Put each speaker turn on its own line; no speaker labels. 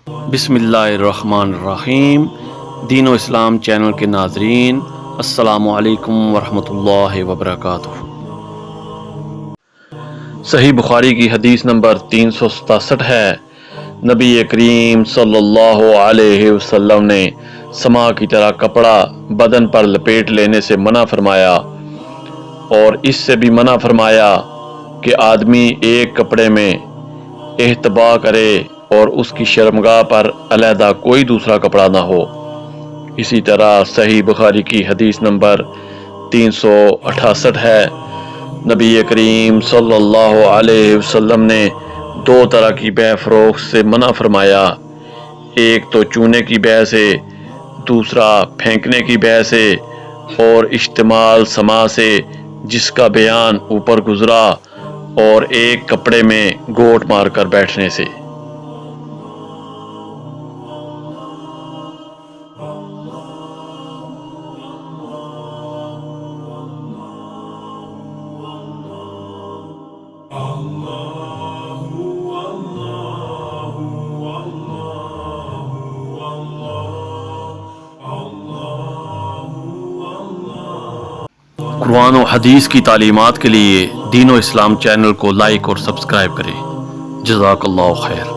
بسم اللہ الرحمن الرحیم۔ دین و اسلام چینل کے ناظرین، السلام علیکم ورحمۃ اللہ وبرکاتہ۔ صحیح بخاری کی حدیث نمبر 367 ہے، نبی کریم صلی اللہ علیہ وسلم نے سما کی طرح کپڑا بدن پر لپیٹ لینے سے منع فرمایا، اور اس سے بھی منع فرمایا کہ آدمی ایک کپڑے میں احتبا کرے اور اس کی شرمگاہ پر علیحدہ کوئی دوسرا کپڑا نہ ہو۔ اسی طرح صحیح بخاری کی حدیث نمبر 368 ہے، نبی کریم صلی اللہ علیہ وسلم نے دو طرح کی بے فروخت سے منع فرمایا، ایک تو چونے کی بے سے، دوسرا پھینکنے کی بے سے، اور اشتمال سما سے جس کا بیان اوپر گزرا، اور ایک کپڑے میں گوٹ مار کر بیٹھنے سے۔ قرآن و حدیث کی تعلیمات کے لیے دین و اسلام چینل کو لائک اور سبسکرائب کریں۔ جزاک اللہ خیر۔